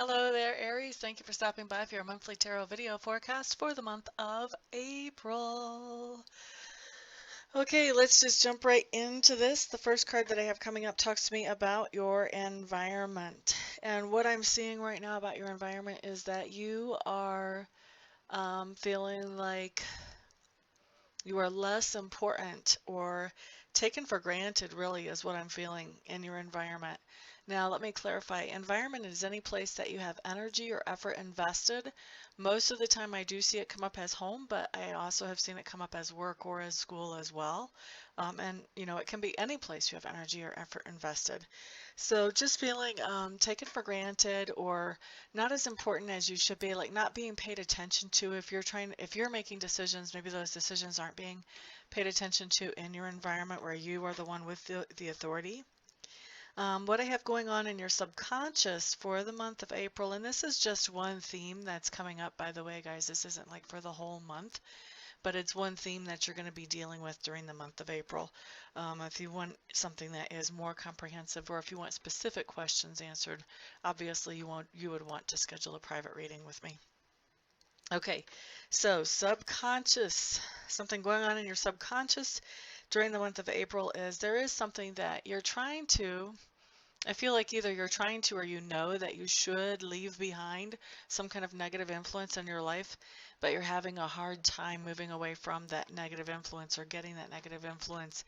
Hello there, Aries. Thank you for stopping by for your monthly tarot video forecast for the month of April. Okay, let's just jump right into this. The first card that I have coming up talks to me about your environment. And what I'm seeing right now about your environment is that you are feeling like you are less important or taken for granted, really, is what I'm feeling in your environment. Now, let me clarify. Environment is any place that you have energy or effort invested. Most of the time, I do see it come up as home, but I also have seen it come up as work or as school as well. It can be any place you have energy or effort invested. So just feeling taken for granted or not as important as you should be, like not being paid attention to. If you're making decisions, maybe those decisions aren't being paid attention to in your environment where you are the one with the authority. What I have going on in your subconscious for the month of April, and this is just one theme that's coming up, by the way, guys. This isn't like for the whole month, but it's one theme that you're going to be dealing with during the month of April. If you want something that is more comprehensive, or if you want specific questions answered, obviously you would want to schedule a private reading with me. Okay, so subconscious, something going on in your subconscious during the month of April is there is something that you're trying to, I feel like either you're trying to or you know that you should leave behind some kind of negative influence in your life, but you're having a hard time moving away from that negative influence or getting that negative influence,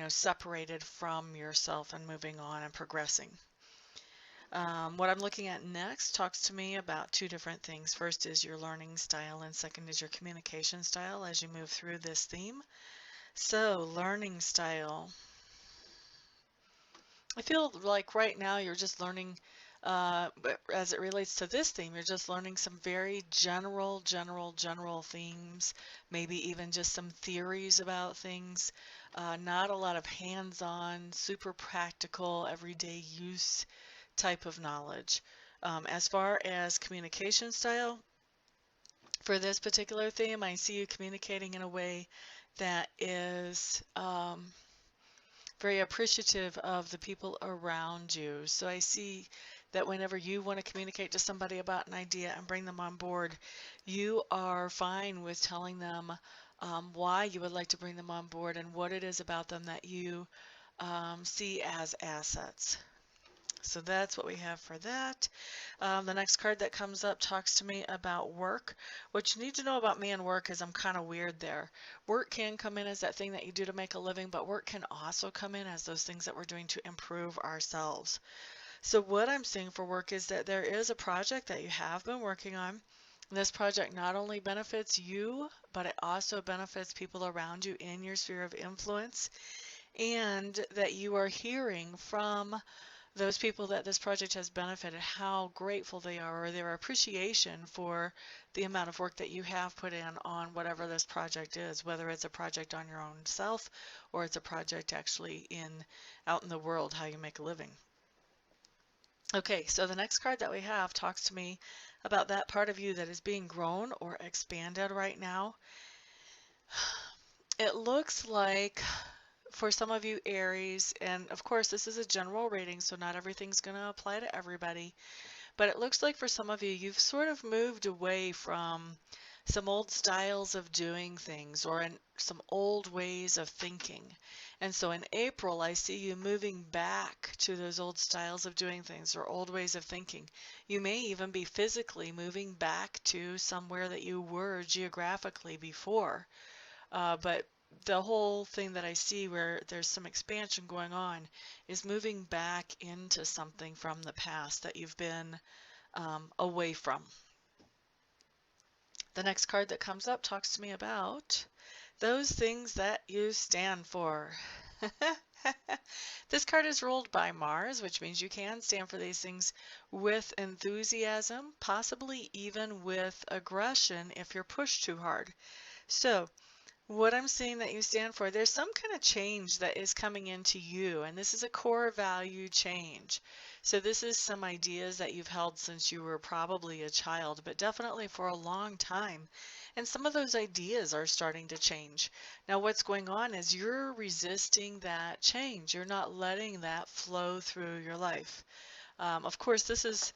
separated from yourself and moving on and progressing. What I'm looking at next talks to me about two different things. First is your learning style, and second is your communication style as you move through this theme. So, learning style. I feel like right now you're just learning, but as it relates to this theme, you're just learning some very general themes, maybe even just some theories about things, not a lot of hands-on, super practical, everyday use type of knowledge. As far as communication style, for this particular theme, I see you communicating in a way that is very appreciative of the people around you. So I see that whenever you want to communicate to somebody about an idea and bring them on board, you are fine with telling them why you would like to bring them on board and what it is about them that you see as assets. So that's what we have for that. The next card that comes up talks to me about work. What you need to know about me and work is I'm kind of weird there. Work can come in as that thing that you do to make a living, but work can also come in as those things that we're doing to improve ourselves. So what I'm seeing for work is that there is a project that you have been working on. This project not only benefits you, but it also benefits people around you in your sphere of influence, and that you are hearing from those people that this project has benefited, how grateful they are, or their appreciation for the amount of work that you have put in on whatever this project is, whether it's a project on your own self or it's a project actually out in the world, how you make a living. Okay, so the next card that we have talks to me about that part of you that is being grown or expanded right now. It looks like for some of you Aries, and of course this is a general reading, so not everything's going to apply to everybody, but it looks like for some of you, you've sort of moved away from some old styles of doing things or some old ways of thinking. And so in April, I see you moving back to those old styles of doing things or old ways of thinking. You may even be physically moving back to somewhere that you were geographically before. But the whole thing that I see where there's some expansion going on is moving back into something from the past that you've been away from. The next card that comes up talks to me about those things that you stand for. This card is ruled by Mars, which means you can stand for these things with enthusiasm, possibly even with aggression if you're pushed too hard. So what I'm seeing that you stand for, there's some kind of change that is coming into you, and this is a core value change. So this is some ideas that you've held since you were probably a child, but definitely for a long time. And some of those ideas are starting to change. Now what's going on is you're resisting that change. You're not letting that flow through your life. Of course, this is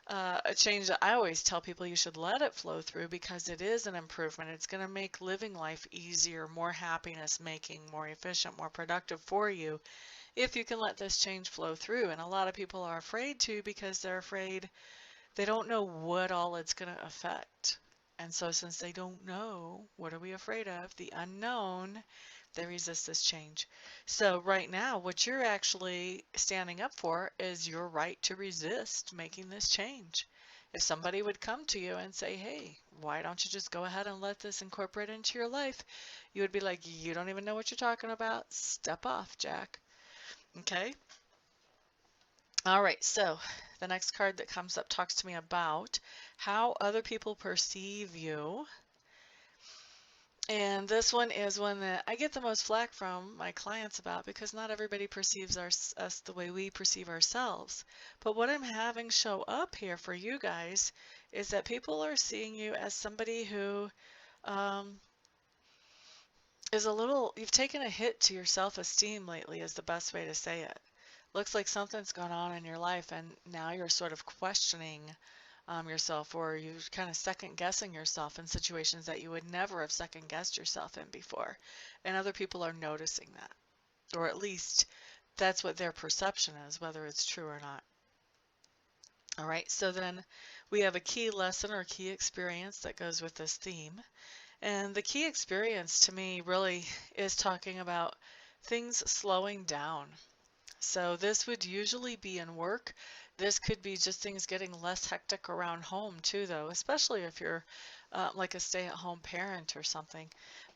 a change that I always tell people you should let it flow through because it is an improvement. It's going to make living life easier, more happiness making, more efficient, more productive for you if you can let this change flow through. And a lot of people are afraid to because they're afraid they don't know what all it's going to affect. And so since they don't know, what are we afraid of? The unknown. They resist this change. So right now, what you're actually standing up for is your right to resist making this change. If somebody would come to you and say, hey, why don't you just go ahead and let this incorporate into your life? You would be like, you don't even know what you're talking about. Step off, Jack. Okay? All right, so the next card that comes up talks to me about how other people perceive you. And this one is one that I get the most flack from my clients about because not everybody perceives us the way we perceive ourselves. But what I'm having show up here for you guys is that people are seeing you as somebody who um, is a little, you've taken a hit to your self-esteem lately is the best way to say it. Looks like something's gone on in your life and now you're sort of questioning yourself, or you're kind of second guessing yourself in situations that you would never have second guessed yourself in before. And other people are noticing that, or at least that's what their perception is, whether it's true or not. All right, so then we have a key lesson or key experience that goes with this theme. And the key experience to me really is talking about things slowing down. So this would usually be in work. This could be just things getting less hectic around home too, though, especially if you're like a stay-at-home parent or something.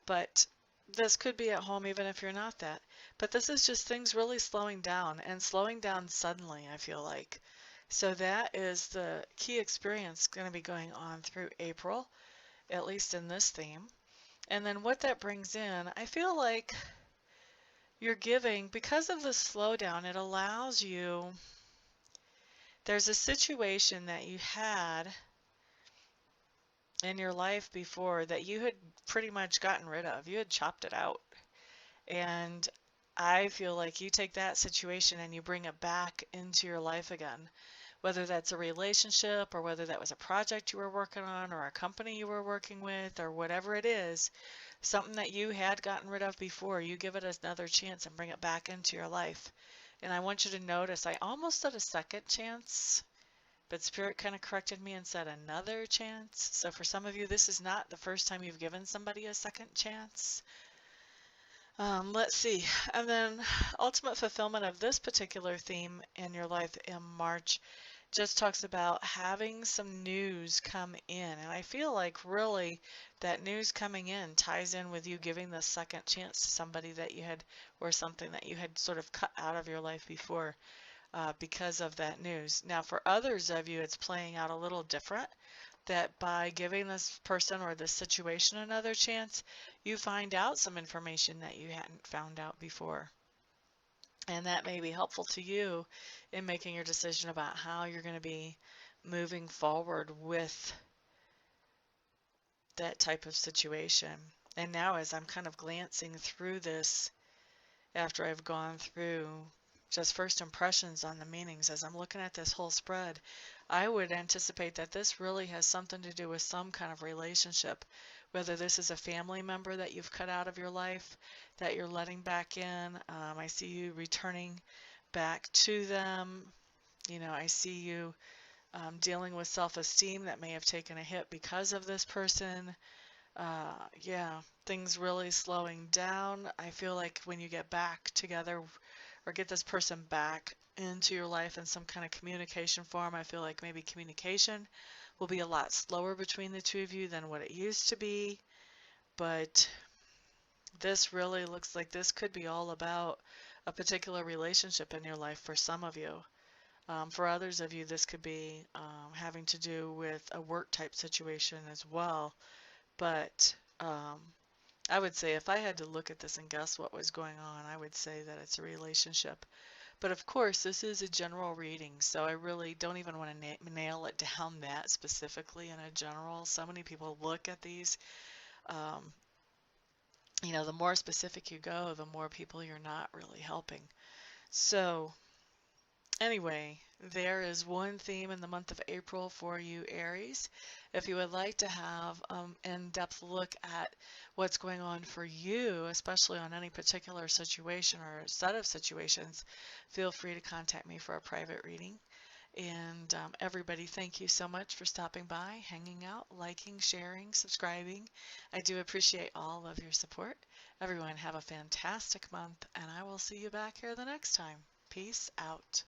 But this could be at home even if you're not that. But this is just things really slowing down and slowing down suddenly, I feel like. So that is the key experience going to be going on through April, at least in this theme. And then what that brings in, I feel like you're giving, because of the slowdown, it allows you, there's a situation that you had in your life before that you had pretty much gotten rid of. You had chopped it out. And I feel like you take that situation and you bring it back into your life again, whether that's a relationship or whether that was a project you were working on or a company you were working with or whatever it is, something that you had gotten rid of before, you give it another chance and bring it back into your life. And I want you to notice, I almost said a second chance, but Spirit kind of corrected me and said another chance. So for some of you, this is not the first time you've given somebody a second chance. Let's see. And then ultimate fulfillment of this particular theme in your life in March just talks about having some news come in. And I feel like really that news coming in ties in with you giving the second chance to somebody that you had, or something that you had sort of cut out of your life before because of that news. Now, for others of you, it's playing out a little different. That by giving this person or this situation another chance, you find out some information that you hadn't found out before. And that may be helpful to you in making your decision about how you're going to be moving forward with that type of situation. And now as I'm kind of glancing through this after I've gone through just first impressions on the meanings, as I'm looking at this whole spread, I would anticipate that this really has something to do with some kind of relationship, whether this is a family member that you've cut out of your life that you're letting back in. I see you returning back to them. You know, I see you dealing with self-esteem that may have taken a hit because of this person. Yeah, things really slowing down. I feel like when you get back together or get this person back into your life in some kind of communication form, I feel like maybe communication will be a lot slower between the two of you than what it used to be. But this really looks like this could be all about a particular relationship in your life for some of you. For others of you, this could be having to do with a work type situation as well. But I would say if I had to look at this and guess what was going on, I would say that it's a relationship. But of course, this is a general reading, so I really don't even want to nail it down that specifically in a general. So many people look at these. You know, the more specific you go, the more people you're not really helping. So Anyway, there is one theme in the month of April for you, Aries. If you would like to have an in-depth look at what's going on for you, especially on any particular situation or set of situations, feel free to contact me for a private reading. And everybody, thank you so much for stopping by, hanging out, liking, sharing, subscribing. I do appreciate all of your support. Everyone, have a fantastic month, and I will see you back here the next time. Peace out.